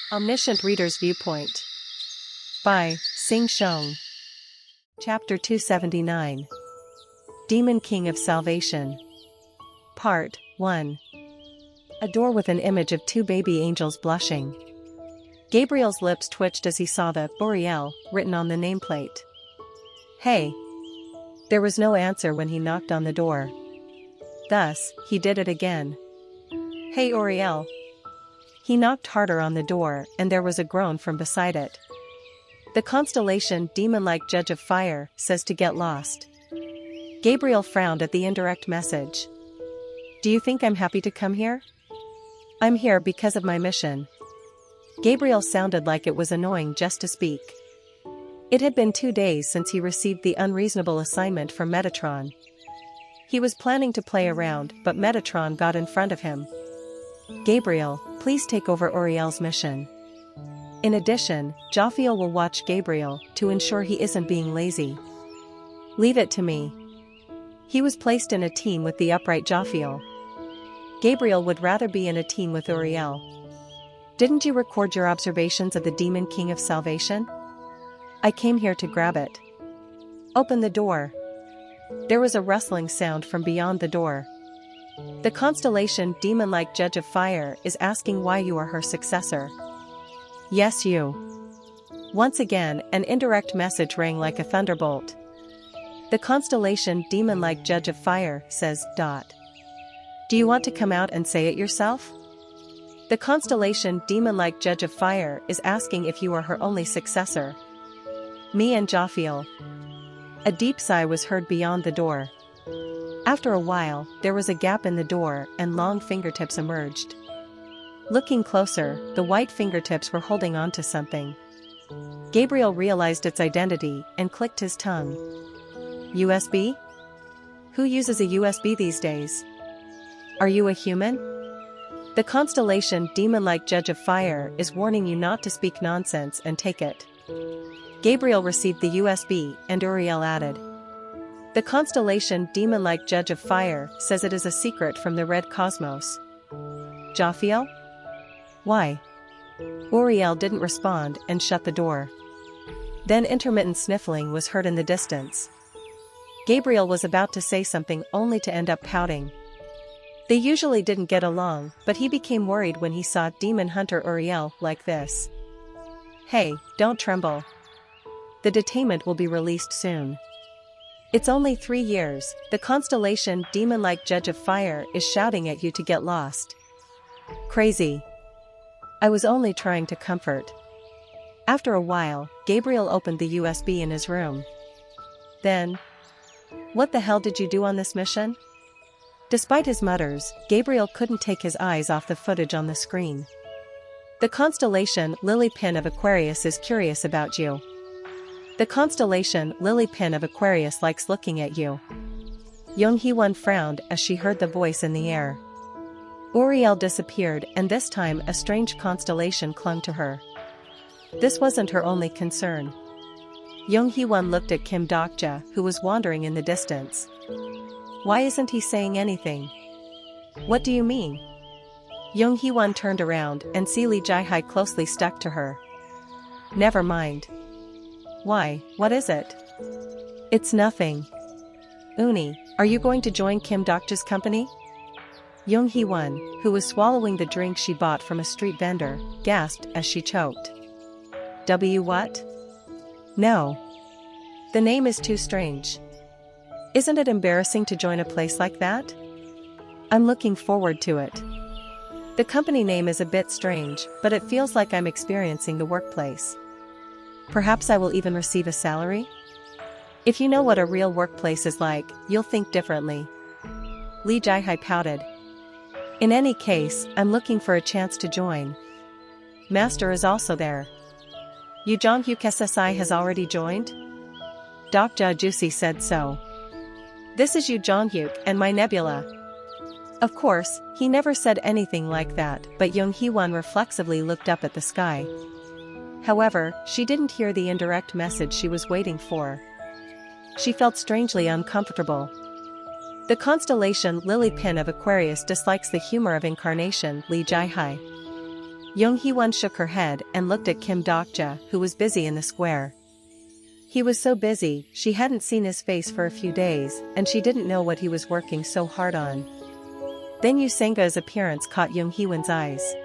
Omniscient Reader's Viewpoint by Sing Shong. Chapter 279. Demon King of Salvation. Part 1. A door with an image of two baby angels blushing. Gabriel's lips twitched as he saw the Oriel written on the nameplate. Hey. There was no answer when he knocked on the door. Thus, he did it again. Hey Oriel. He knocked harder on the door, and there was a groan from beside it. The constellation demon-like judge of fire says to get lost. Gabriel frowned at the indirect message. Do you think I'm happy to come here? I'm here because of my mission. Gabriel sounded like it was annoying just to speak. It had been 2 days since he received the unreasonable assignment from Metatron. He was planning to play around, but Metatron got in front of him. Gabriel, please take over Oriel's mission. In addition, Jophiel will watch Gabriel to ensure he isn't being lazy. Leave it to me. He was placed in a team with the upright Jophiel. Gabriel would rather be in a team with Oriel. Didn't you record your observations of the Demon King of Salvation? I came here to grab it. Open the door. There was a rustling sound from beyond the door. The constellation demon-like judge of fire is asking why you are her successor. Yes, you. Once again, an indirect message rang like a thunderbolt. The constellation demon-like judge of fire says, Do you want to come out and say it yourself? The constellation demon-like judge of fire is asking if you are her only successor. Me and Jophiel. A deep sigh was heard beyond the door. After a while, there was a gap in the door and long fingertips emerged. Looking closer, the white fingertips were holding on to something. Gabriel realized its identity and clicked his tongue. USB? Who uses a USB these days? Are you a human? The constellation demon-like judge of fire is warning you not to speak nonsense and take it. Gabriel received the USB and Oriel added. The constellation demon-like judge of fire says it is a secret from the red cosmos. Jophiel? Why? Oriel didn't respond and shut the door. Then intermittent sniffling was heard in the distance. Gabriel was about to say something only to end up pouting. They usually didn't get along, but he became worried when he saw demon hunter Oriel like this. Hey, don't tremble. The detainment will be released soon. It's only 3 years, the constellation demon-like judge of fire is shouting at you to get lost. Crazy. I was only trying to comfort. After a while, Gabriel opened the USB in his room. Then, what the hell did you do on this mission? Despite his mutters, Gabriel couldn't take his eyes off the footage on the screen. The constellation Lily Pin of Aquarius is curious about you. The constellation Lily Pin of Aquarius likes looking at you. Young Hee-won frowned as she heard the voice in the air. Oriel disappeared, and this time a strange constellation clung to her. This wasn't her only concern. Young Hee-won looked at Kim Dokja, who was wandering in the distance. Why isn't he saying anything? What do you mean? Young Hee-won turned around and see Lee Jae-hai closely stuck to her. Never mind. Why, what is it? It's nothing. Uni, are you going to join Kim Dokja's company? Young Hee-won, who was swallowing the drink she bought from a street vendor, gasped as she choked. What? No. The name is too strange. Isn't it embarrassing to join a place like that? I'm looking forward to it. The company name is a bit strange, but it feels like I'm experiencing the workplace. Perhaps I will even receive a salary? If you know what a real workplace is like, you'll think differently. Lee Jae-hai pouted. In any case, I'm looking for a chance to join. Master is also there. Yu Jong-hyuk SSI has already joined? Dokja Juicy said so. This is Yu Jong-hyuk and my nebula. Of course, he never said anything like that, but Young Hee-won reflexively looked up at the sky. However, she didn't hear the indirect message she was waiting for. She felt strangely uncomfortable. The constellation Lily Pin of Aquarius dislikes the humor of incarnation Lee Jae-hai. Young Hee-won shook her head and looked at Kim Dokja, who was busy in the square. He was so busy, she hadn't seen his face for a few days, and she didn't know what he was working so hard on. Then Yusenga's appearance caught Young Hee-won's eyes.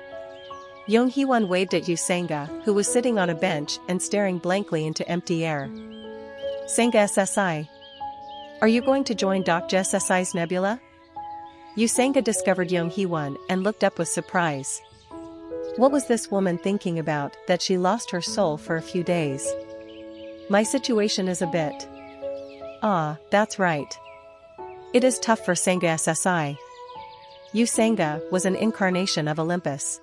Young Hee-won waved at Yusenga, who was sitting on a bench and staring blankly into empty air. "Senga SSI. Are you going to join Dokja SSI's nebula?" Yusenga discovered Young Hee-won and looked up with surprise. What was this woman thinking about, that she lost her soul for a few days? "My situation is a bit..." "Ah, that's right. It is tough for Senga SSI. Yusenga was an incarnation of Olympus.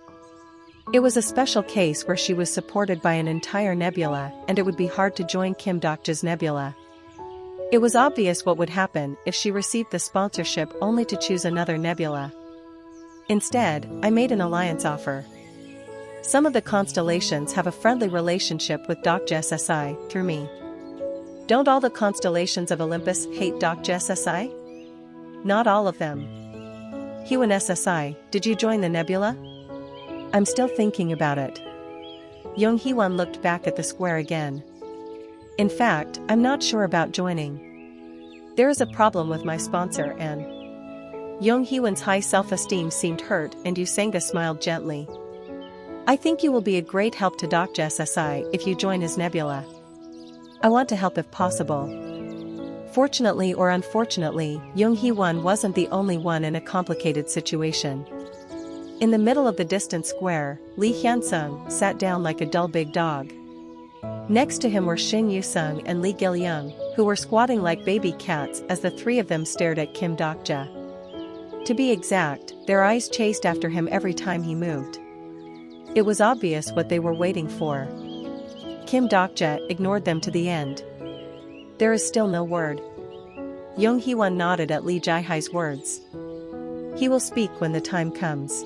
It was a special case where she was supported by an entire nebula, and it would be hard to join Kim Dokja's nebula. It was obvious what would happen if she received the sponsorship only to choose another nebula. Instead, I made an alliance offer. Some of the constellations have a friendly relationship with Dokja SSI through me. Don't all the constellations of Olympus hate Dokja SSI? Not all of them. Hee-won SSI, did you join the nebula?" "I'm still thinking about it." Young Hee-won looked back at the square again. "In fact, I'm not sure about joining. There is a problem with my sponsor and..." Young Hee-won's high self-esteem seemed hurt and Yusenga smiled gently. "I think you will be a great help to Dokja SSI if you join his nebula. I want to help if possible." Fortunately or unfortunately, Young Hee-won wasn't the only one in a complicated situation. In the middle of the distant square, Lee Hyun-sung sat down like a dull big dog. Next to him were Shin Yu-sung and Lee Gil-young, who were squatting like baby cats as the three of them stared at Kim Dokja. To be exact, their eyes chased after him every time he moved. It was obvious what they were waiting for. Kim Dokja ignored them to the end. There is still no word. Young Hee-won nodded at Lee Jae-hai's words. He will speak when the time comes.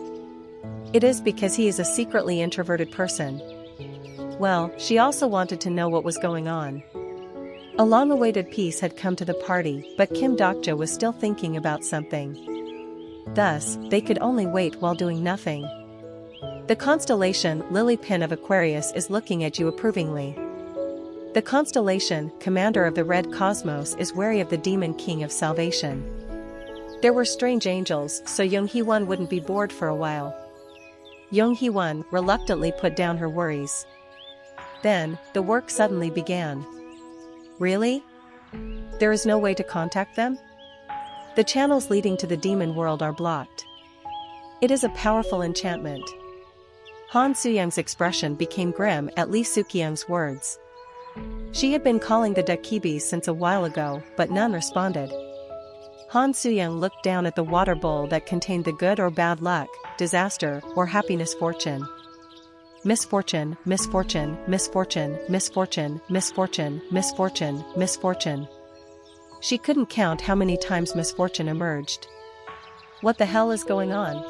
It is because he is a secretly introverted person. Well, she also wanted to know what was going on. A long-awaited peace had come to the party, but Kim Dokja was still thinking about something. Thus, they could only wait while doing nothing. The constellation Lily Pin of Aquarius is looking at you approvingly. The constellation, Commander of the Red Cosmos, is wary of the Demon King of Salvation. There were strange angels, so Young Hee-won wouldn't be bored for a while. Young Hee-won reluctantly put down her worries. Then, the work suddenly began. Really? There is no way to contact them? The channels leading to the demon world are blocked. It is a powerful enchantment. Han Soo-young's expression became grim at Lee Soo-kyung's words. She had been calling the Dakibis since a while ago, but none responded. Han Soo-young looked down at the water bowl that contained the good or bad luck, disaster, or happiness fortune. Misfortune, misfortune, misfortune, misfortune, misfortune, misfortune, misfortune. She couldn't count how many times misfortune emerged. What the hell is going on?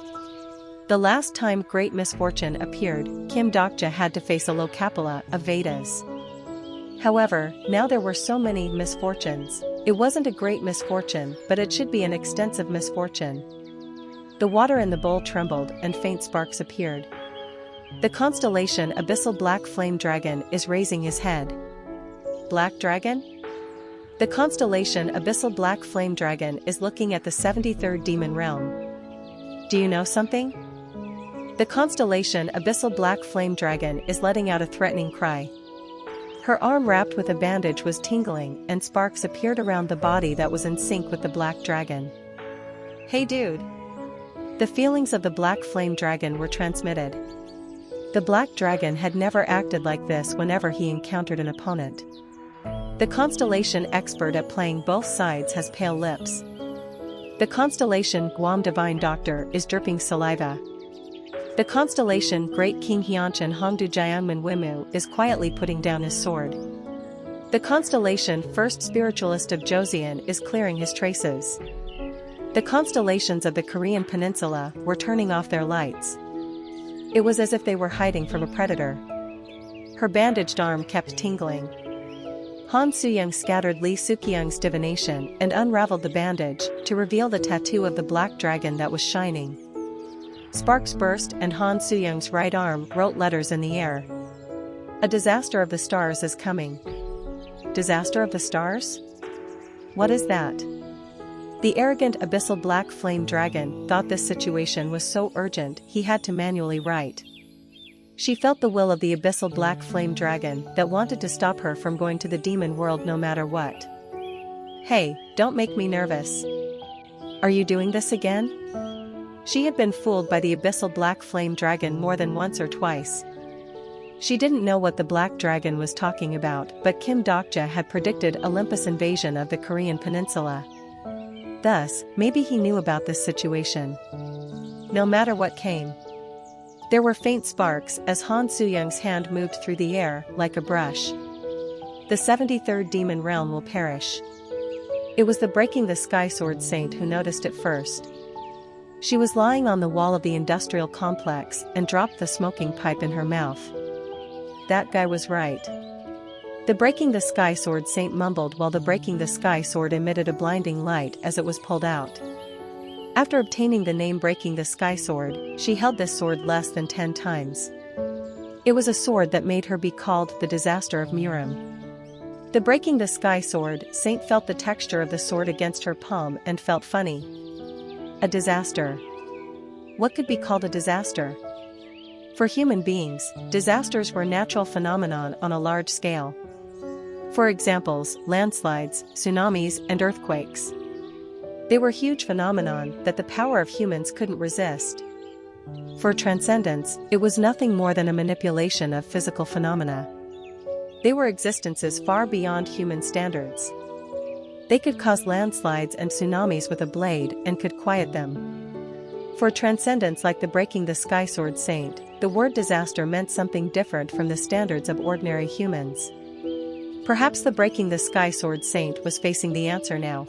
The last time great misfortune appeared, Kim Dokja had to face a Lokapala of Vedas. However, now there were so many misfortunes. It wasn't a great misfortune, but it should be an extensive misfortune. The water in the bowl trembled and faint sparks appeared. The constellation Abyssal Black Flame Dragon is raising his head. Black Dragon? The constellation Abyssal Black Flame Dragon is looking at the 73rd Demon Realm. Do you know something? The constellation Abyssal Black Flame Dragon is letting out a threatening cry. Her arm wrapped with a bandage was tingling and sparks appeared around the body that was in sync with the black dragon. Hey dude! The feelings of the black flame dragon were transmitted. The black dragon had never acted like this whenever he encountered an opponent. The constellation expert at playing both sides has pale lips. The constellation Guam Divine Doctor is dripping saliva. The constellation Great King Hyuncheon Hongdu Jiangmen Wimu is quietly putting down his sword. The constellation First Spiritualist of Joseon is clearing his traces. The constellations of the Korean peninsula were turning off their lights. It was as if they were hiding from a predator. Her bandaged arm kept tingling. Han Soo-young scattered Lee Soo-kyung's divination and unraveled the bandage to reveal the tattoo of the black dragon that was shining. Sparks burst and Han Soo-young's right arm wrote letters in the air. A disaster of the stars is coming. Disaster of the stars? What is that? The arrogant abyssal black flame dragon thought this situation was so urgent he had to manually write. She felt the will of the abyssal black flame dragon that wanted to stop her from going to the demon world no matter what. Hey, don't make me nervous. Are you doing this again? She had been fooled by the abyssal black flame dragon more than once or twice. She didn't know what the black dragon was talking about, but Kim Dokja had predicted Olympus' invasion of the Korean peninsula. Thus, maybe he knew about this situation. No matter what came. There were faint sparks as Han Soo-young's hand moved through the air like a brush. The 73rd demon realm will perish. It was the Breaking the Sky Sword Saint who noticed it first. She was lying on the wall of the industrial complex and dropped the smoking pipe in her mouth. That guy was right. The Breaking the Sky Sword Saint mumbled while the Breaking the Sky Sword emitted a blinding light as it was pulled out. After obtaining the name Breaking the Sky Sword, she held this sword less than 10 times. It was a sword that made her be called the Disaster of Murim. The Breaking the Sky Sword Saint felt the texture of the sword against her palm and felt funny. A disaster. What could be called a disaster? For human beings, disasters were natural phenomenon on a large scale. For examples, landslides, tsunamis, and earthquakes. They were huge phenomenon that the power of humans couldn't resist. For transcendence, it was nothing more than a manipulation of physical phenomena. They were existences far beyond human standards. They could cause landslides and tsunamis with a blade and could quiet them. For transcendence like the Breaking the Sky Sword Saint, the word disaster meant something different from the standards of ordinary humans. Perhaps the Breaking the Sky Sword Saint was facing the answer now.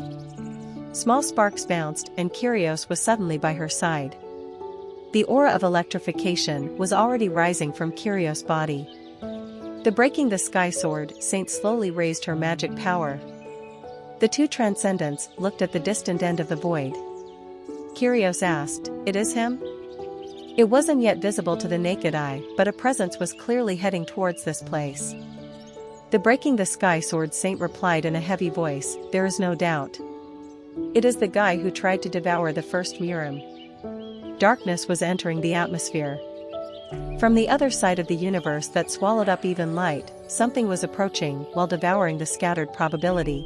Small sparks bounced and Kyrios was suddenly by her side. The aura of electrification was already rising from Kyrios' body. The Breaking the Sky Sword Saint slowly raised her magic power. The two transcendents looked at the distant end of the void. Kyrios asked, "It is him?" It wasn't yet visible to the naked eye, but a presence was clearly heading towards this place. The Breaking the Sky Sword Saint replied in a heavy voice, "There is no doubt. It is the guy who tried to devour the first Murim." Darkness was entering the atmosphere. From the other side of the universe that swallowed up even light, something was approaching while devouring the scattered probability.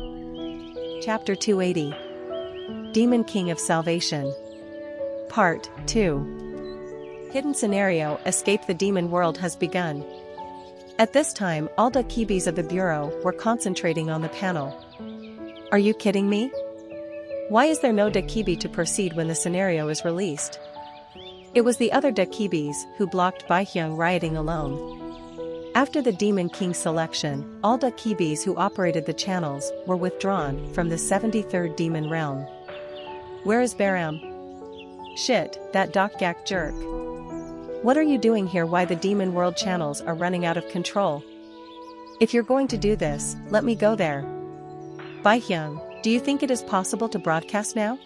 Chapter 280. Demon King of Salvation. Part 2. Hidden Scenario: Escape the Demon World has begun. At this time, all the Kibis of the Bureau were concentrating on the panel. Are you kidding me? Why is there no Dakibi to proceed when the scenario is released? It was the other Dakibis who blocked Baihyung rioting alone. After the Demon King selection, all Dakibis who operated the channels were withdrawn from the 73rd Demon Realm. Where is Baram? Shit, that Dokgak jerk. What are you doing here? Why the Demon World channels are running out of control? If you're going to do this, let me go there. Baihyung, do you think it is possible to broadcast now?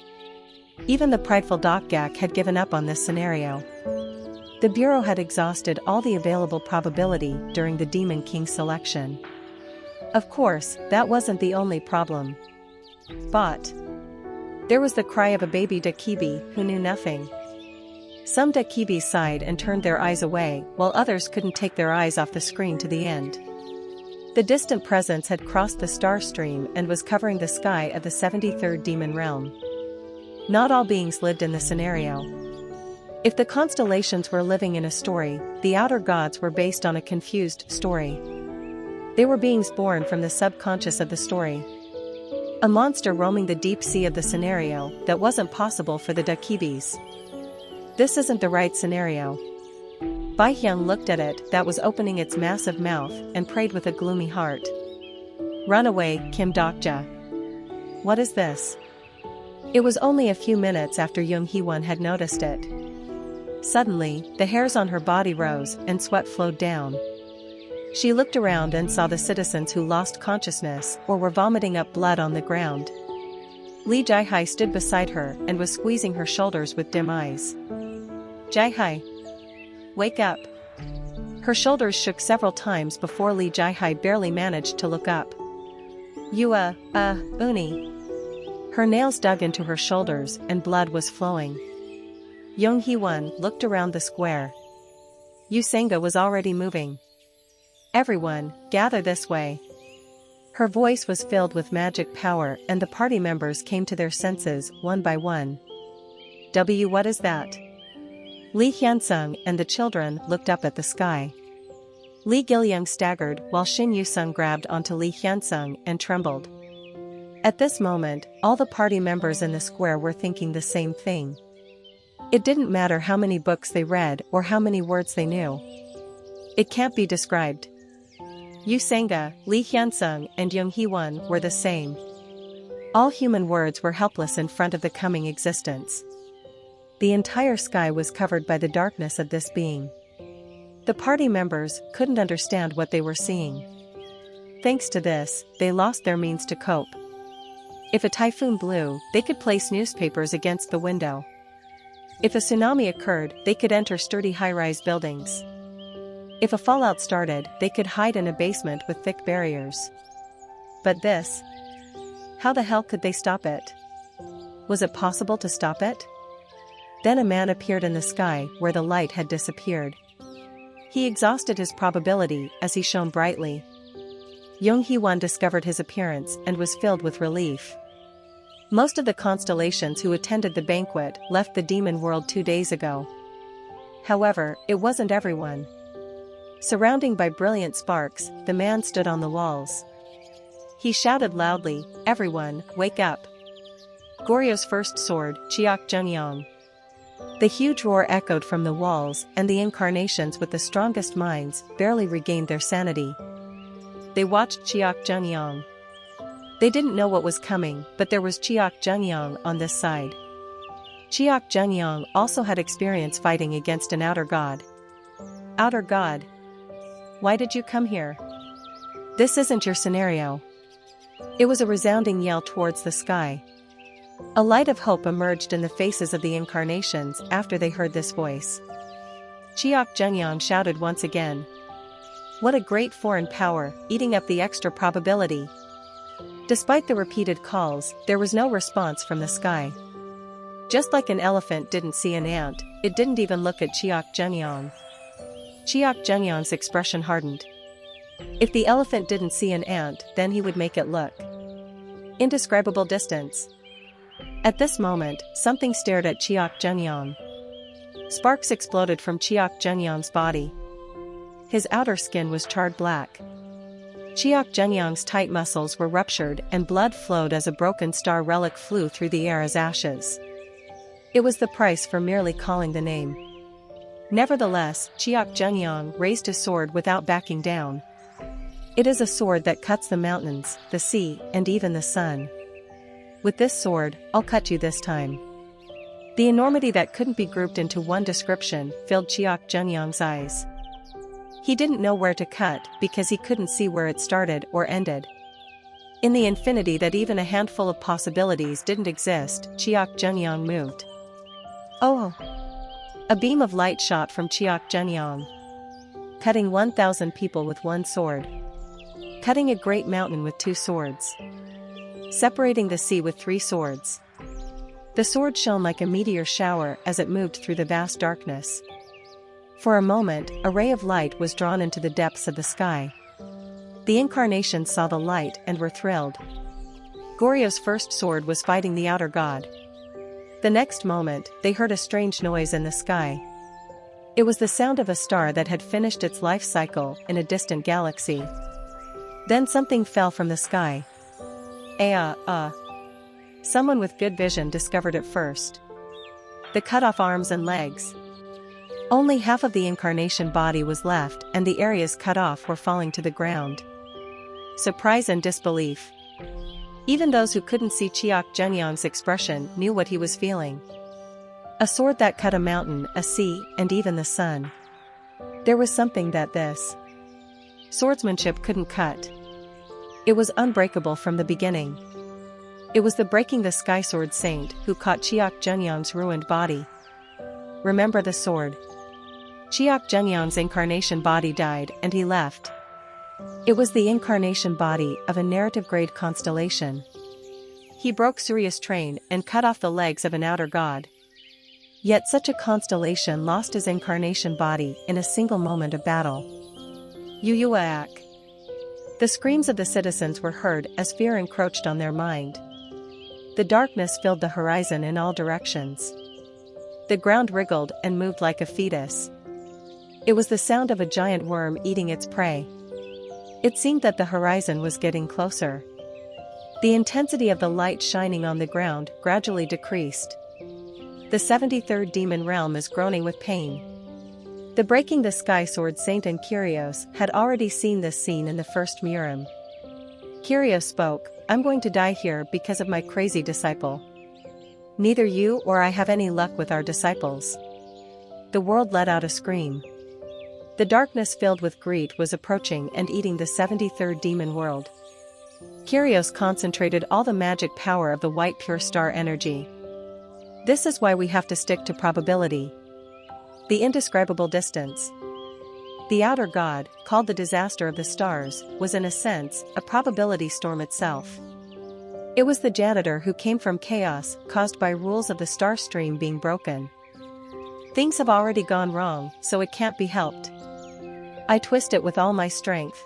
Even the prideful Dokgak had given up on this scenario. The Bureau had exhausted all the available probability during the Demon King selection. Of course, that wasn't the only problem. But there was the cry of a baby Dakibi who knew nothing. Some Dakibis sighed and turned their eyes away, while others couldn't take their eyes off the screen to the end. The distant presence had crossed the star stream and was covering the sky of the 73rd Demon Realm. Not all beings lived in the scenario. If the constellations were living in a story, the outer gods were based on a confused story. They were beings born from the subconscious of the story. A monster roaming the deep sea of the scenario that wasn't possible for the Dakibis. This isn't the right scenario. Baihyung looked at it that was opening its massive mouth and prayed with a gloomy heart. Run away, Kim Dokja. What is this? It was only a few minutes after Young Hee-won had noticed it. Suddenly, the hairs on her body rose and sweat flowed down. She looked around and saw the citizens who lost consciousness or were vomiting up blood on the ground. Lee Jae-hai stood beside her and was squeezing her shoulders with dim eyes. Jai-hai. Wake up. Her shoulders shook several times before Li Jai-hai barely managed to look up. Uni. Her nails dug into her shoulders and blood was flowing. Young Hee-won looked around the square. Yu Senga was already moving. Everyone, gather this way. Her voice was filled with magic power and the party members came to their senses one by one. What is that? Li Hyunsung and the children looked up at the sky. Li Gilyung staggered while Shin Yu-sung grabbed onto Li Hyunsung and trembled. At this moment, all the party members in the square were thinking the same thing. It didn't matter how many books they read or how many words they knew. It can't be described. Yu Senga, Li Hyunsung and Young Hee-won were the same. All human words were helpless in front of the coming existence. The entire sky was covered by the darkness of this being. The party members couldn't understand what they were seeing. Thanks to this, they lost their means to cope. If a typhoon blew, they could place newspapers against the window. If a tsunami occurred, they could enter sturdy high-rise buildings. If a fallout started, they could hide in a basement with thick barriers. But this? How the hell could they stop it? Was it possible to stop it? Then a man appeared in the sky where the light had disappeared. He exhausted his probability as he shone brightly. Young Hee-won discovered his appearance and was filled with relief. Most of the constellations who attended the banquet left the demon world 2 days ago. However, it wasn't everyone. Surrounded by brilliant sparks, the man stood on the walls. He shouted loudly, "Everyone, wake up! Goryo's first sword, Chiak Jungyong." The huge roar echoed from the walls and the incarnations with the strongest minds barely regained their sanity. They watched Chiak Jungyong. They didn't know what was coming, but there was Chiak Jungyong on this side. Chiak Jungyong also had experience fighting against an outer god. Outer god? Why did you come here? This isn't your scenario. It was a resounding yell towards the sky. A light of hope emerged in the faces of the incarnations after they heard this voice. Chiak Jungyong shouted once again. What a great foreign power, eating up the extra probability. Despite the repeated calls, there was no response from the sky. Just like an elephant didn't see an ant, it didn't even look at Chiak Jungyong. Chiak Jungyong's expression hardened. If the elephant didn't see an ant, then he would make it look. Indescribable distance. At this moment, something stared at Chiak Jungyong. Sparks exploded from Chiak Jungyong's body. His outer skin was charred black. Chiak Jungyong's tight muscles were ruptured and blood flowed as a broken star relic flew through the air as ashes. It was the price for merely calling the name. Nevertheless, Chiak Jungyong raised his sword without backing down. It is a sword that cuts the mountains, the sea, and even the sun. With this sword, I'll cut you this time. The enormity that couldn't be grouped into one description filled Chiak Jungyong's eyes. He didn't know where to cut because he couldn't see where it started or ended. In the infinity that even a handful of possibilities didn't exist, Chiak Jungyong moved. Oh! A beam of light shot from Chiak Jungyong. Cutting 1,000 people with one sword. Cutting a great mountain with 2 swords. Separating the sea with 3 swords. The sword shone like a meteor shower as it moved through the vast darkness. For a moment, a ray of light was drawn into the depths of the sky. The incarnations saw the light and were thrilled. Goryo's first sword was fighting the outer god. The next moment, they heard a strange noise in the sky. It was the sound of a star that had finished its life cycle in a distant galaxy. Then something fell from the sky. Someone with good vision discovered it first. The cut-off arms and legs. Only half of the incarnation body was left and the areas cut off were falling to the ground. Surprise and disbelief. Even those who couldn't see Chiak Jungyong's expression knew what he was feeling. A sword that cut a mountain, a sea, and even the sun. There was something that this swordsmanship couldn't cut. It was unbreakable from the beginning. It was the breaking the sky sword saint who caught Chiak Jungyong's ruined body. remember the sword. Chiak Jungyang's incarnation body died and he left. It was the incarnation body of a narrative-grade constellation. He broke Surya's train and cut off the legs of an outer god. Yet such a constellation lost his incarnation body in a single moment of battle. Uyuaak. The screams of the citizens were heard as fear encroached on their mind. The darkness filled the horizon in all directions. The ground wriggled and moved like a fetus. It was the sound of a giant worm eating its prey. It seemed that the horizon was getting closer. The intensity of the light shining on the ground gradually decreased. The 73rd demon realm is groaning with pain. The Breaking the Sky Sword Saint and Kyrios had already seen this scene in the first Murim. Kyrios spoke, "I'm going to die here because of my crazy disciple. Neither you or I have any luck with our disciples." The world let out a scream. The darkness filled with greed was approaching and eating the 73rd demon world. Kyrios concentrated all the magic power of the white pure star energy. This is why we have to stick to probability. The indescribable distance. The outer god, called the disaster of the stars, was in a sense, a probability storm itself. It was the janitor who came from chaos caused by rules of the star stream being broken. Things have already gone wrong, so it can't be helped. I twist it with all my strength.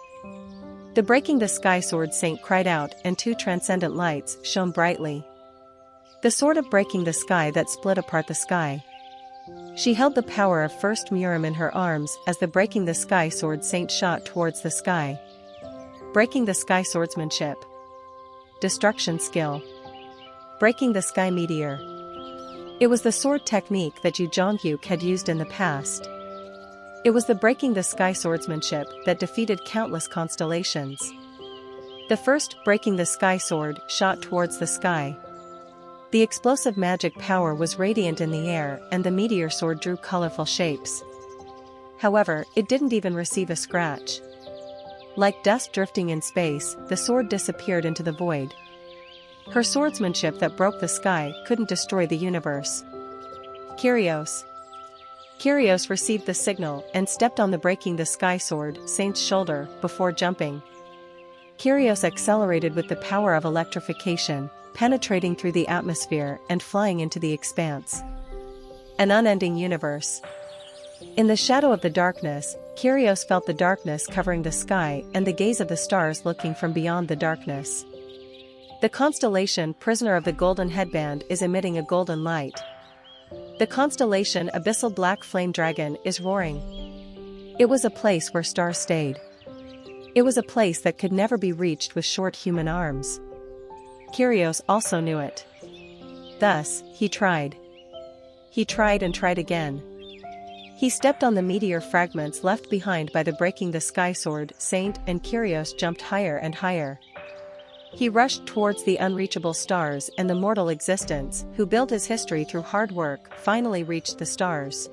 The Breaking the Sky Sword Saint cried out and two transcendent lights shone brightly. The sword of breaking the sky that split apart the sky. She held the power of first Murim in her arms as the Breaking the Sky Sword Saint shot towards the sky. Breaking the Sky Swordsmanship. Destruction skill. Breaking the Sky Meteor. It was the sword technique that Yu Zhonghyuk had used in the past. It was the Breaking the Sky Swordsmanship that defeated countless constellations. The first Breaking the Sky Sword shot towards the sky. The explosive magic power was radiant in the air and the meteor sword drew colorful shapes. However, it didn't even receive a scratch. Like dust drifting in space, the sword disappeared into the void. Her swordsmanship that broke the sky couldn't destroy the universe. Kyrios. Kyrios received the signal and stepped on the Breaking the Sky Sword Saint's shoulder before jumping. Kyrios accelerated with the power of electrification, penetrating through the atmosphere and flying into the expanse. An unending universe. In the shadow of the darkness, Kyrios felt the darkness covering the sky and the gaze of the stars looking from beyond the darkness. The constellation Prisoner of the Golden Headband is emitting a golden light. The constellation Abyssal Black Flame Dragon is roaring. It was a place where stars stayed. It was a place that could never be reached with short human arms. Kyrios also knew it. Thus, he tried. He tried and tried again. He stepped on the meteor fragments left behind by the Breaking the Sky Sword Saint and Kyrios jumped higher and higher. He rushed towards the unreachable stars and the mortal existence, who built his history through hard work, finally reached the stars.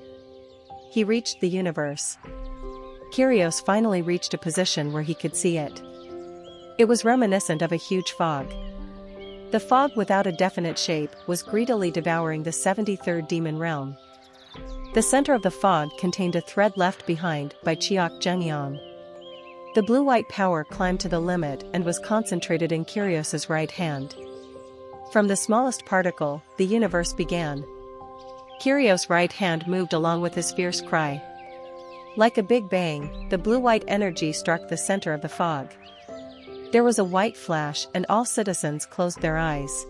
He reached the universe. Kyrios finally reached a position where he could see it. It was reminiscent of a huge fog. The fog without a definite shape was greedily devouring the 73rd demon realm. The center of the fog contained a thread left behind by Chiak Jungyang. The blue-white power climbed to the limit and was concentrated in Kyrios' right hand. From the smallest particle, the universe began. Kyrios' right hand moved along with his fierce cry. Like a big bang, the blue-white energy struck the center of the fog. There was a white flash and all citizens closed their eyes.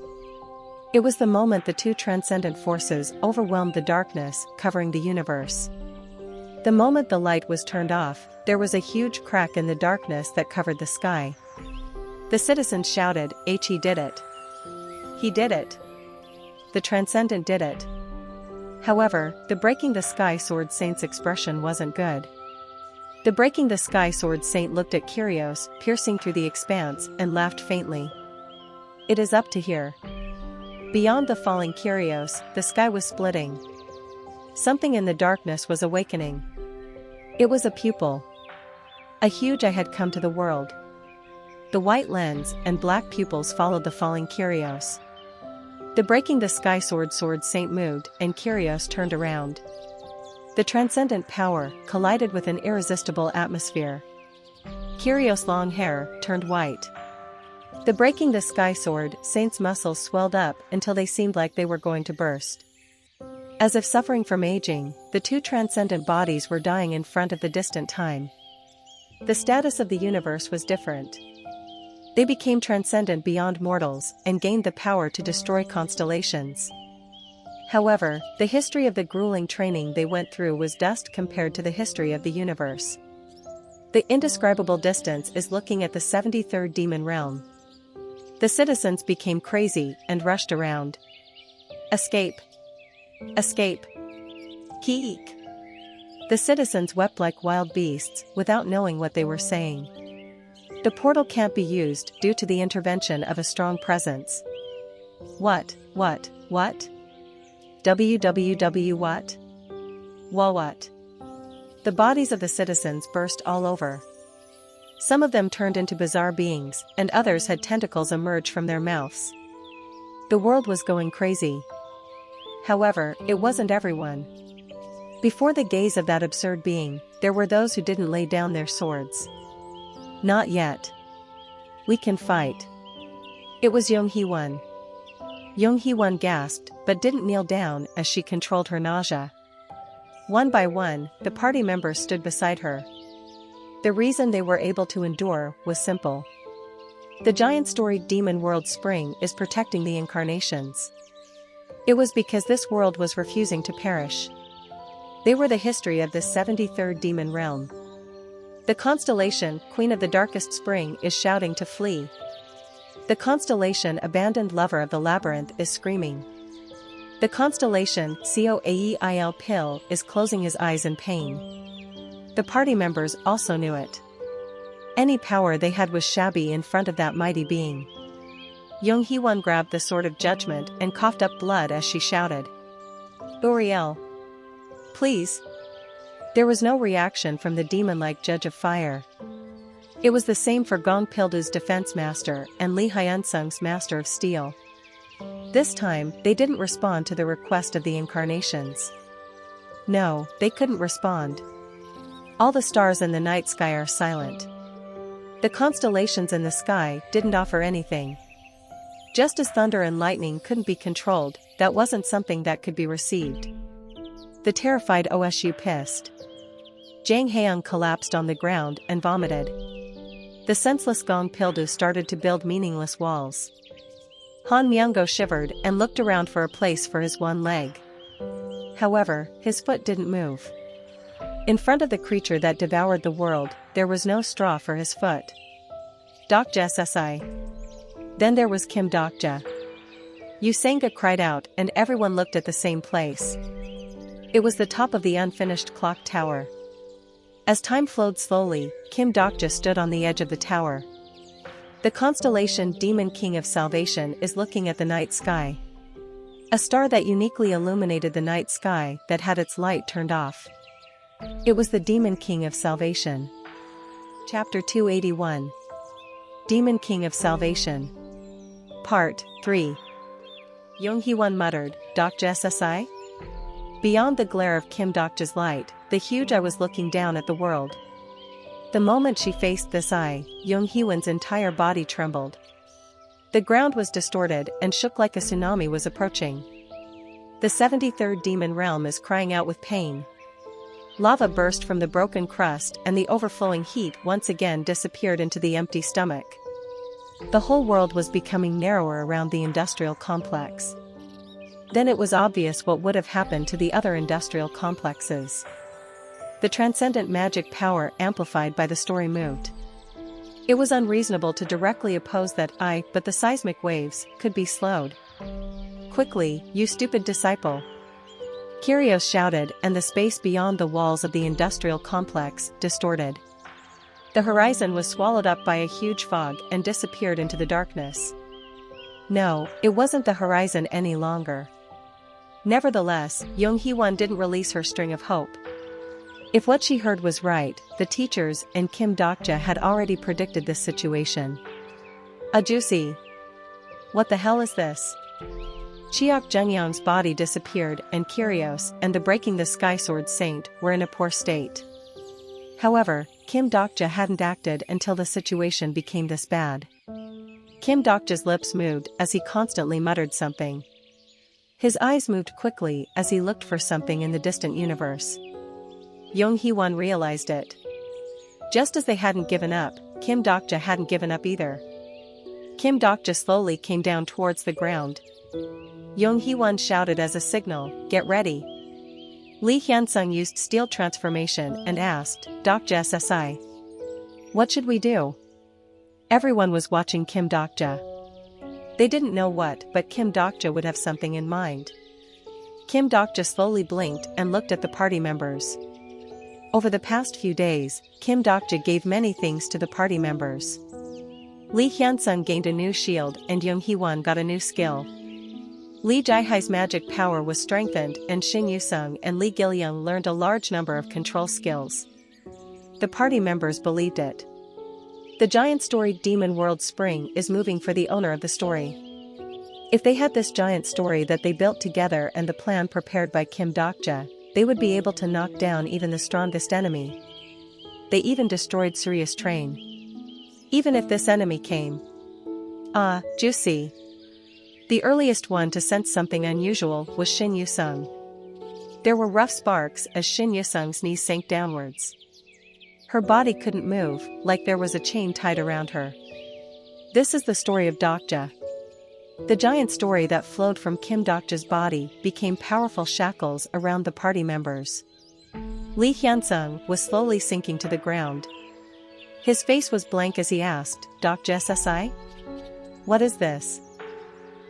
It was the moment the two transcendent forces overwhelmed the darkness covering the universe. The moment the light was turned off, there was a huge crack in the darkness that covered the sky. The citizens shouted, "He did it! He did it! The Transcendent did it!" However, the Breaking the Sky Sword Saint's expression wasn't good. The Breaking the Sky Sword Saint looked at Kyrios, piercing through the expanse, and laughed faintly. "It is up to here." Beyond the falling Kyrios, the sky was splitting. Something in the darkness was awakening. It was a pupil. A huge eye had come to the world. The white lens and black pupils followed the falling Kyrios. The breaking the sky sword Saint moved and Kyrios turned around. The transcendent power collided with an irresistible atmosphere. Kyrios' long hair turned white. The breaking the sky sword Saint's muscles swelled up until they seemed like they were going to burst. As if suffering from aging, the two transcendent bodies were dying in front of the distant time. The status of the universe was different. They became transcendent beyond mortals and gained the power to destroy constellations. However, the history of the grueling training they went through was dust compared to the history of the universe. The indescribable distance is looking at the 73rd demon realm. The citizens became crazy and rushed around. Escape! Escape! Keek! The citizens wept like wild beasts without knowing what they were saying. The portal can't be used due to the intervention of a strong presence. What? www what? What? The bodies of the citizens burst all over. Some of them turned into bizarre beings, and others had tentacles emerge from their mouths. The world was going crazy. However, it wasn't everyone. Before the gaze of that absurd being, there were those who didn't lay down their swords. Not yet. We can fight. It was Yonghee-won. Yonghee-won gasped, but didn't kneel down as she controlled her nausea. One by one, the party members stood beside her. The reason they were able to endure was simple. The giant-storied demon world Spring is protecting the incarnations. It was because this world was refusing to perish. They were the history of this 73rd demon realm. The constellation, Queen of the Darkest Spring, is shouting to flee. The constellation, Abandoned Lover of the Labyrinth, is screaming. The constellation, Coaeil Pill, is closing his eyes in pain. The party members also knew it. Any power they had was shabby in front of that mighty being. Yonghee-won grabbed the sword of judgment and coughed up blood as she shouted, "Oriel! Please!" There was no reaction from the demon-like Judge of Fire. It was the same for Gong Pildu's Defense Master and Lee Hyunsung's Master of Steel. This time, they didn't respond to the request of the incarnations. No, they couldn't respond. All the stars in the night sky are silent. The constellations in the sky didn't offer anything. Just as thunder and lightning couldn't be controlled, that wasn't something that could be received. The terrified Osu pissed. Jang Haeung collapsed on the ground and vomited. The senseless Gong Pildu started to build meaningless walls. Han Myungo shivered and looked around for a place for his one leg. However, his foot didn't move. In front of the creature that devoured the world, there was no straw for his foot. Dokja Sesai. Then there was Kim Dokja. Yusanga cried out and everyone looked at the same place. It was the top of the unfinished clock tower. As time flowed slowly, Kim Dokja stood on the edge of the tower. The constellation Demon King of Salvation is looking at the night sky. A star that uniquely illuminated the night sky that had its light turned off. It was the Demon King of Salvation. Chapter 281. Demon King of Salvation. Part 3. Yonghee-won muttered, "Dokja Sesai?" Beyond the glare of Kim Dokja's light, the huge eye was looking down at the world. The moment she faced this eye, Yonghee-won's entire body trembled. The ground was distorted and shook like a tsunami was approaching. The 73rd demon realm is crying out with pain. Lava burst from the broken crust and the overflowing heat once again disappeared into the empty stomach. The whole world was becoming narrower around the industrial complex. Then it was obvious what would have happened to the other industrial complexes. The transcendent magic power amplified by the story moved. It was unreasonable to directly oppose that but the seismic waves could be slowed. "Quickly, you stupid disciple!" Kyrios shouted, and the space beyond the walls of the industrial complex distorted. The horizon was swallowed up by a huge fog and disappeared into the darkness. No, it wasn't the horizon any longer. Nevertheless, Yonghee-won didn't release her string of hope. If what she heard was right, the teachers and Kim Dokja had already predicted this situation. "A juicy. What the hell is this?" Chiok Jungyang's body disappeared and Kyrios and the Breaking the Sky Sword Saint were in a poor state. However, Kim Dokja hadn't acted until the situation became this bad. Kim Dokja's lips moved as he constantly muttered something. His eyes moved quickly as he looked for something in the distant universe. Yong Hee-won realized it. Just as they hadn't given up, Kim Dokja hadn't given up either. Kim Dokja slowly came down towards the ground. Yong Hee-won shouted as a signal, "Get ready." Lee Hyun-sung used steel transformation and asked, "Dokja SSI. What should we do?" Everyone was watching Kim Dokja. They didn't know what, but Kim Dokja would have something in mind. Kim Dokja slowly blinked and looked at the party members. Over the past few days, Kim Dokja gave many things to the party members. Lee Hyun-sung gained a new shield and Yong Hee-won got a new skill. Lee Jae-hai's magic power was strengthened and Shin Yu-sung and Lee Gil-young learned a large number of control skills. The party members believed it. The giant storied demon world spring is moving for the owner of the story. If they had this giant story that they built together and the plan prepared by Kim Dokja, they would be able to knock down even the strongest enemy. They even destroyed Surya's train. Even if this enemy came. Juicy. The earliest one to sense something unusual was Shin Yu-sung. There were rough sparks as Shin Yu-sung's knees sank downwards. Her body couldn't move, like there was a chain tied around her. This is the story of Dokja. The giant story that flowed from Kim Dokja's body became powerful shackles around the party members. Lee Hyun-sung was slowly sinking to the ground. His face was blank as he asked, "Dokja SSI? What is this?"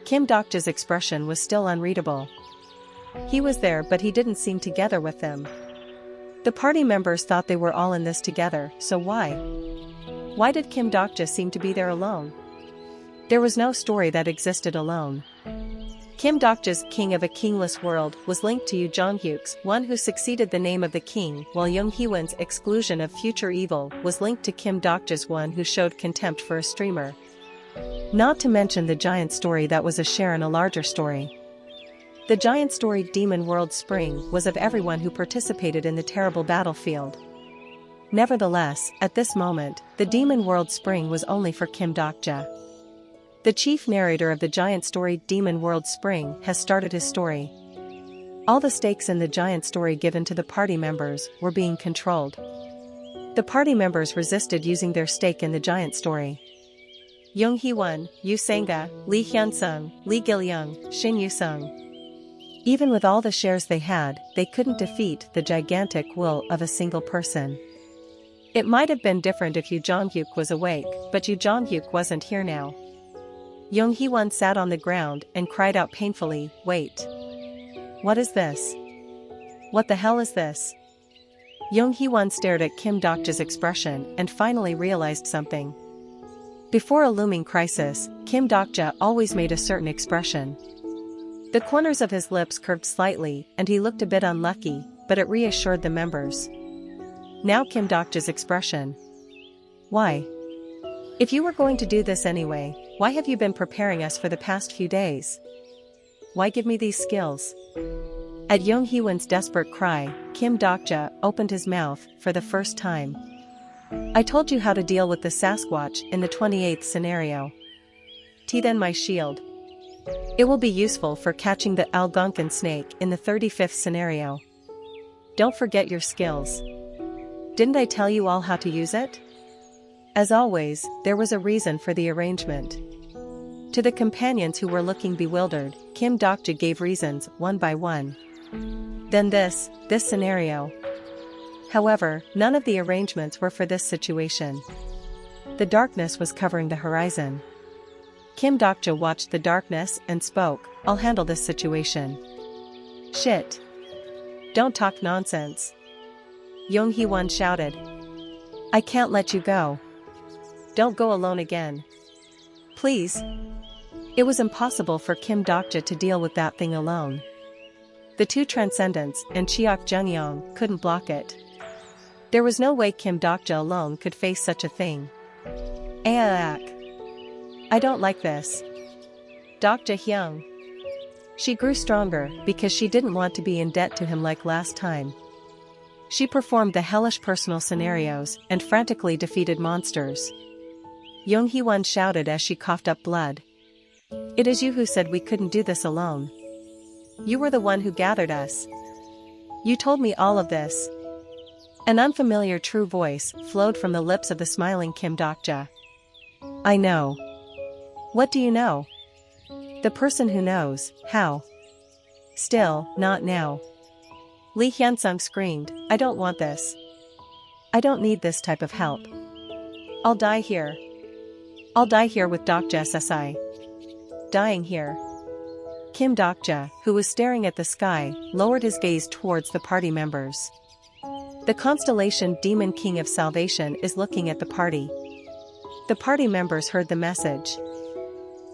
Kim Dokja's expression was still unreadable. He was there but he didn't seem together with them. The party members thought they were all in this together, so why? Why did Kim Dokja seem to be there alone? There was no story that existed alone. Kim Dokja's King of a Kingless World was linked to Yoo Jong-hyuk's one who succeeded the name of the king, while Yong Hee-won's exclusion of future evil was linked to Kim Dokja's one who showed contempt for a streamer. Not to mention the giant story that was a share in a larger story. The giant story Demon World Spring was of everyone who participated in the terrible battlefield. Nevertheless, at this moment, the Demon World Spring was only for Kim Dokja. The chief narrator of the giant story Demon World Spring has started his story. All the stakes in the giant story given to the party members were being controlled. The party members resisted using their stake in the giant story. Yong Hee-won, Yu Sang-ga, Lee Hyun-sung, Lee Gil-young, Shin Yu-sung. Even with all the shares they had, they couldn't defeat the gigantic will of a single person. It might have been different if Yoo Jong-hyuk was awake, but Yoo Jong-hyuk wasn't here now. Yong Hee-won sat on the ground and cried out painfully, "Wait. What is this? What the hell is this?" Yong Hee-won stared at Kim Dokja's expression and finally realized something. Before a looming crisis, Kim Dokja always made a certain expression. The corners of his lips curved slightly and he looked a bit unlucky, but it reassured the members. Now Kim Dokja's expression. "Why? If you were going to do this anyway, why have you been preparing us for the past few days? Why give me these skills?" At Yong Hee-won's desperate cry, Kim Dokja opened his mouth for the first time. "I told you how to deal with the Sasquatch in the 28th scenario. Then my shield. It will be useful for catching the Algonquin snake in the 35th scenario. Don't forget your skills. Didn't I tell you all how to use it?" As always, there was a reason for the arrangement. To the companions who were looking bewildered, Kim Dokja gave reasons one by one. Then this scenario. However, none of the arrangements were for this situation. The darkness was covering the horizon. Kim Dokja watched the darkness and spoke, "I'll handle this situation." "Shit. Don't talk nonsense." Yong Hee-won shouted. "I can't let you go. Don't go alone again. Please." It was impossible for Kim Dokja to deal with that thing alone. The two Transcendents and Chiok Jungyang couldn't block it. There was no way Kim Dokja alone could face such a thing. Aaak. I don't like this. Dokja Hyung. She grew stronger because she didn't want to be in debt to him like last time. She performed the hellish personal scenarios and frantically defeated monsters. Young Hee-won shouted as she coughed up blood. "It is you who said we couldn't do this alone. You were the one who gathered us. You told me all of this." An unfamiliar true voice flowed from the lips of the smiling Kim Dokja. "I know." "What do you know?" "The person who knows, how." "Still, not now." Lee Hyun-sung screamed, "I don't want this. I don't need this type of help. I'll die here. I'll die here with Dokja SSI. Dying here." Kim Dokja, who was staring at the sky, lowered his gaze towards the party members. The constellation Demon King of Salvation is looking at the party. The party members heard the message.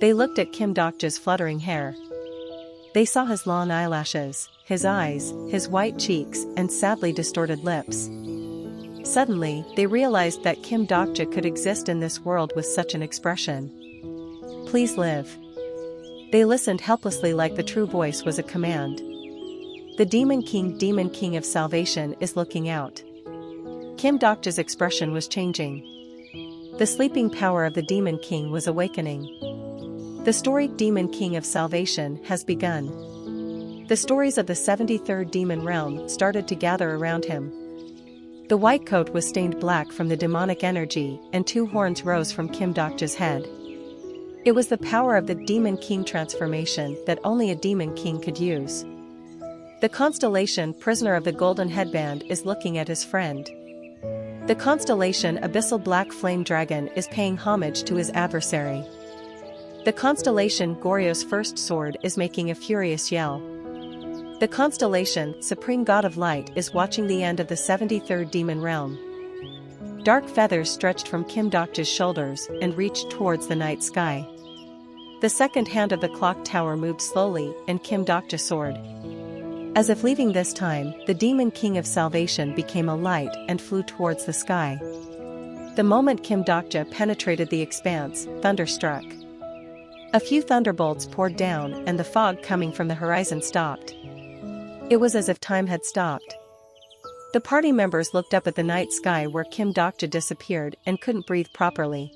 They looked at Kim Dokja's fluttering hair. They saw his long eyelashes, his eyes, his white cheeks, and sadly distorted lips. Suddenly, they realized that Kim Dokja could exist in this world with such an expression. "Please live." They listened helplessly like the true voice was a command. The Demon King of Salvation is looking out. Kim Dokja's expression was changing. The sleeping power of the Demon King was awakening. The story Demon King of Salvation has begun. The stories of the 73rd demon realm started to gather around him. The white coat was stained black from the demonic energy, and two horns rose from Kim Dokja's head. It was the power of the Demon King transformation that only a Demon King could use. The constellation Prisoner of the Golden Headband is looking at his friend. The constellation Abyssal Black Flame Dragon is paying homage to his adversary. The constellation Goryo's First Sword is making a furious yell. The constellation Supreme God of Light is watching the end of the 73rd demon realm. Dark feathers stretched from Kim Dokja's shoulders and reached towards the night sky. The second hand of the clock tower moved slowly, and Kim Dokja soared. As if leaving this time, the Demon King of Salvation became a light and flew towards the sky. The moment Kim Dokja penetrated the expanse, thunder struck. A few thunderbolts poured down, and the fog coming from the horizon stopped. It was as if time had stopped. The party members looked up at the night sky where Kim Dokja disappeared and couldn't breathe properly.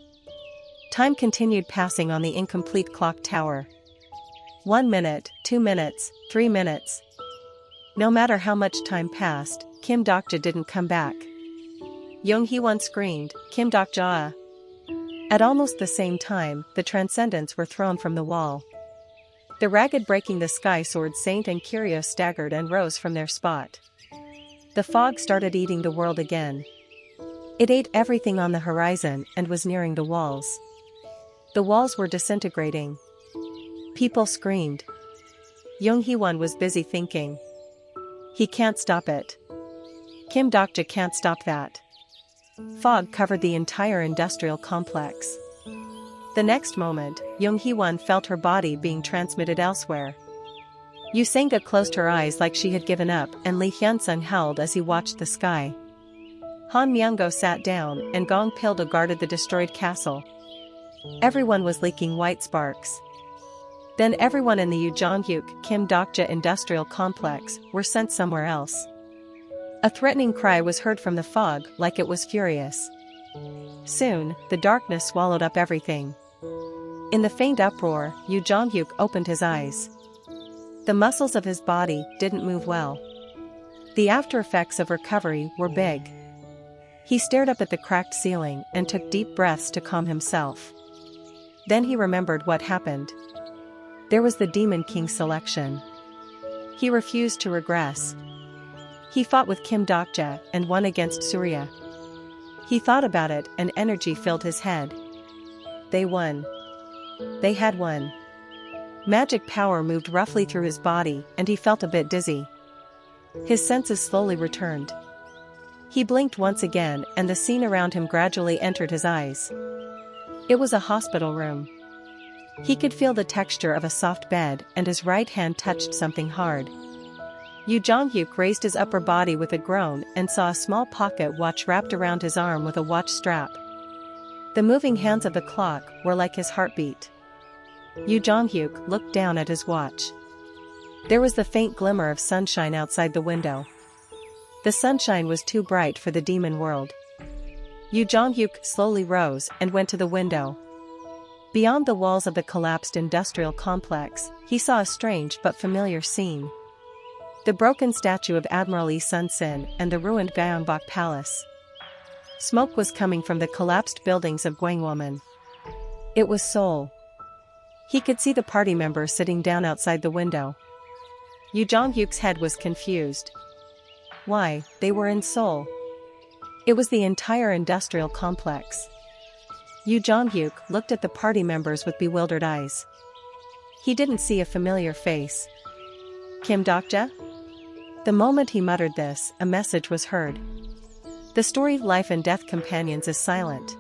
Time continued passing on the incomplete clock tower. 1 minute, 2 minutes, 3 minutes. No matter how much time passed, Kim Dokja didn't come back. Young Hee-won screamed, "Kim Dokja!" At almost the same time, the Transcendents were thrown from the wall. The ragged breaking the sky sword Saint and Kiryu staggered and rose from their spot. The fog started eating the world again. It ate everything on the horizon and was nearing the walls. The walls were disintegrating. People screamed. Young Hee-won was busy thinking. He can't stop it. Kim Dokja can't stop that. Fog covered the entire industrial complex. The next moment, Young Hee-won felt her body being transmitted elsewhere. Yu Sanga closed her eyes like she had given up, and Lee Hyun-sung howled as he watched the sky. Han Myung-go sat down, and Gong Pildo guarded the destroyed castle. Everyone was leaking white sparks. Then everyone in the Ujonhyuk Kim Dokja industrial complex were sent somewhere else. A threatening cry was heard from the fog, like it was furious. Soon, the darkness swallowed up everything. In the faint uproar, Ujonhyuk opened his eyes. The muscles of his body didn't move well. The after effects of recovery were big. He stared up at the cracked ceiling and took deep breaths to calm himself. Then he remembered what happened. There was the Demon King selection. He refused to regress. He fought with Kim Dokja and won against Surya. He thought about it, and energy filled his head. They won. They had won. Magic power moved roughly through his body, and he felt a bit dizzy. His senses slowly returned. He blinked once again, and the scene around him gradually entered his eyes. It was a hospital room. He could feel the texture of a soft bed, and his right hand touched something hard. Yu Jong-hyuk raised his upper body with a groan and saw a small pocket watch wrapped around his arm with a watch strap. The moving hands of the clock were like his heartbeat. Yu Jong-hyuk looked down at his watch. There was the faint glimmer of sunshine outside the window. The sunshine was too bright for the demon world. Yu Jong-hyuk slowly rose and went to the window. Beyond the walls of the collapsed industrial complex, he saw a strange but familiar scene. The broken statue of Admiral Lee Sun-sin and the ruined Gyeongbok Palace. Smoke was coming from the collapsed buildings of Gwangwoman. It was Seoul. He could see the party members sitting down outside the window. Yu Jong-hyuk's head was confused. Why, they were in Seoul. It was the entire industrial complex. Yu Jong-hyuk looked at the party members with bewildered eyes. He didn't see a familiar face. Kim Dokja? The moment he muttered this, a message was heard. The story of life and death companions is silent.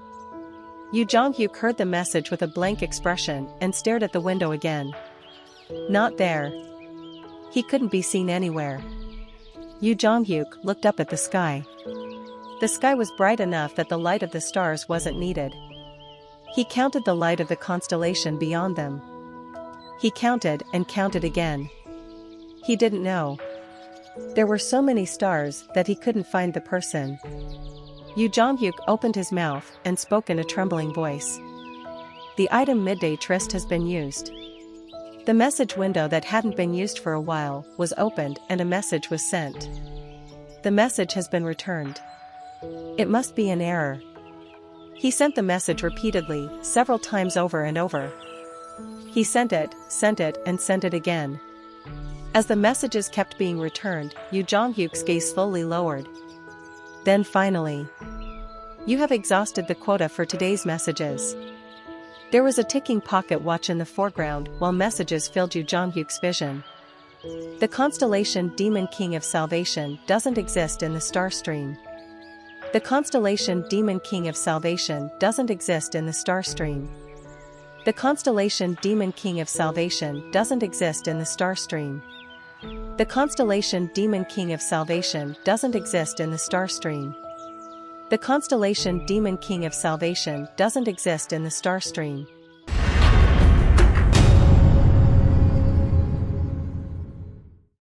Yu Jong-hyuk heard the message with a blank expression and stared at the window again. Not there. He couldn't be seen anywhere. Yu Jong-hyuk looked up at the sky. The sky was bright enough that the light of the stars wasn't needed. He counted the light of the constellation beyond them. He counted and counted again. He didn't know. There were so many stars that he couldn't find the person. Yu Jong-hyuk opened his mouth and spoke in a trembling voice. The item midday tryst has been used. The message window that hadn't been used for a while was opened and a message was sent. The message has been returned. It must be an error. He sent the message repeatedly, several times over and over. He sent it, and sent it again. As the messages kept being returned, Yu Jong-hyuk's gaze slowly lowered. Then finally, "You have exhausted the quota for today's messages." There was a ticking pocket watch in the foreground while messages filled Yu Jong-hyuk's vision. The constellation Demon King of Salvation doesn't exist in the star stream. The constellation Demon King of Salvation doesn't exist in the star stream. The constellation Demon King of Salvation doesn't exist in the star stream. The constellation Demon King of Salvation doesn't exist in the star stream. The constellation Demon King of Salvation doesn't exist in the star stream.